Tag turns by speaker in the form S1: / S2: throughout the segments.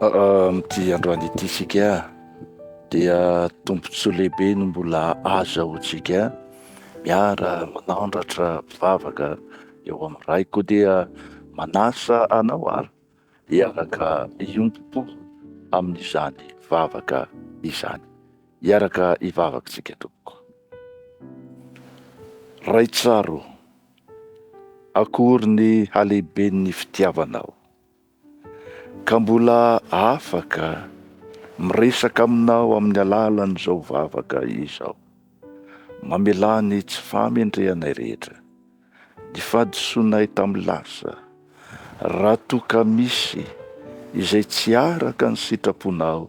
S1: Ty androany ity sika dia tombontsoa lehibe no mbola azahoantsika miara manandratra vavaka eo amin'ny ray koa dia manasa anao ary hiaraka iompo amin'izany vavaka izany, hiaraka ivavakantsika tompoko. Ray tsaro, akory ny halehiben'ny fitiavanao ka mbola afaka miresaka aminao amin'ny alalan'izao vavaka izao, mamelany tsy fahamendrehanay rehetra, ny fahadisoanay tamin'ny lasa, raha toa ka misy izay tsy araka ny sitraponao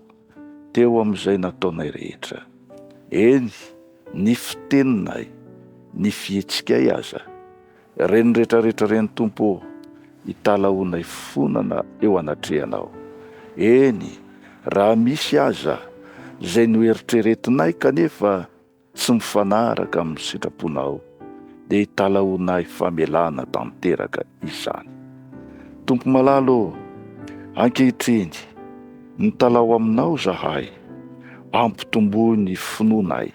S1: teo amin'izay nataonay rehetra. Eny, ny fiteninay, ny fihetsika aza, reny rehetrarehetra reny tompo, hitalaonay fonana eo anatrehanao. Eny, raha misy aza zay noeritreretinay kanefa tsy mifanaraka amin'ny sitraponao, dia hitalaonay famelana tanteraka izany. Tompo malalo, ankehitriny ny talao aminao zahay, ampitomboy ny finoanay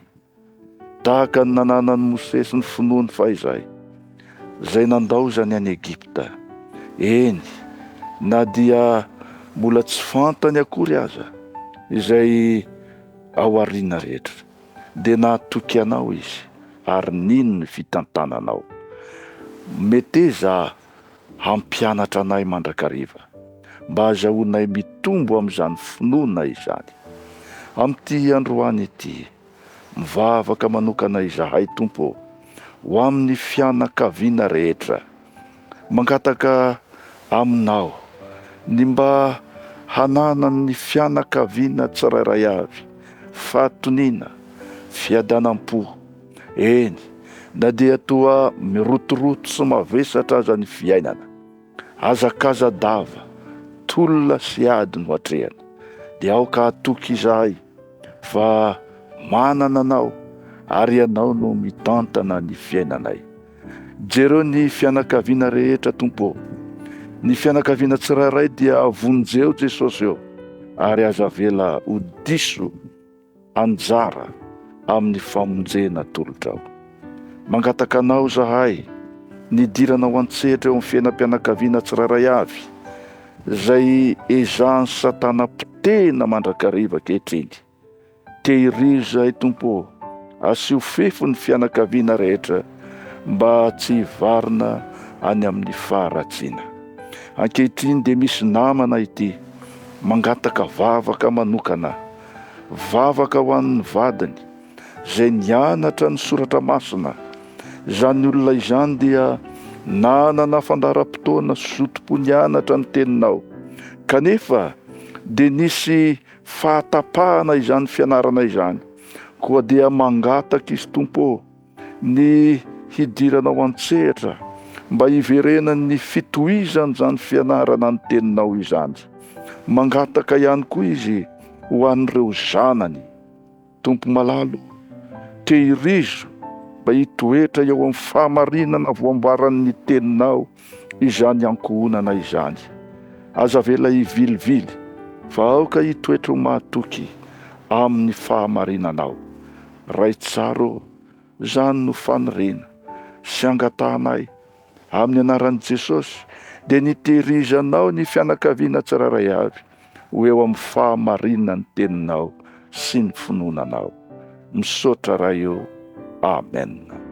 S1: tahaka ny nananan'ny Mosesy ny finoany fahizay zay nandao zany any Egypta. Eny, na dia mbola tsy fantany akory aza izay ao aoriana rehetra, dia nahatoky anao izy ary nino ny fitantananao. Meteza hampianatra anay mandrakariva mba azahoanay mitombo amin'izany finoana izany. Amin'ity androany ity, mivavaka manokana izahay tompo ho amin'ny fianakaviana rehetra, mangataka aminao ny mba hananany fianakaviana tsirairay avy, fahatoniana, fiadanam-po. Eny, na dia toa mirotoroto sy mavesatra aza ny fiainana, azakazadava, tolona sy ady no hatrehana, dia aoka hatoky izahay fa manana anao ary ianao no mitantana ny fiainanay. Jereo ny fianakaviana rehetra tompo, ny fianakaviana tsirairay dia avonjeo Jesosy eo, ary aza vela ho diso anjara amin'ny famonjena tolotrao. Mangataka anao zahay nidiranao an-tsehatra eo amin'ny fiainam-pianakaviana tsirairay avy, zay ezahany Satana pitena mandrakariva kehitriny. Tehirizo zahay tompo, asio fefo ny fianakaviana rehetra mba tsy hivarina any amin'ny faharatsiana. Ankehitriny dia misy namana ity mangataka vavaka manokana, vavaka ho an'ny vadiny zay nianatra ny soratra masina. Izany olona izany dia nanana fandaharam-potoana sotompo nianatra ny teninao, kanefa dia nisy fahatapahana izany fianarana izany, koa dia mangataka izy tompo ny hidiranao an-tsehatra mba hiverenany ny fitohizany izany fianarana ny teninao izany. Mangataka ihany koa izy ho an'ireo zanany. Tompo malalo, tehirizo mba hitoetra eo amin'ny fahamarinana voambaran'ny teninao izany ankohonana izany. Aza vela hivilivily fa aoka hitoetra ho mahatoky amin'ny fahamarinanao. Ray tsaro, zany no faniriana sy angatahnay amin'ny anaran'i Jesosy, dia nitehirizanao ny fianakaviana tsirairay avy ho eo amin'ny fahamarinana ny teninao sy ny finoananao. Misaotra raha eo. Amen.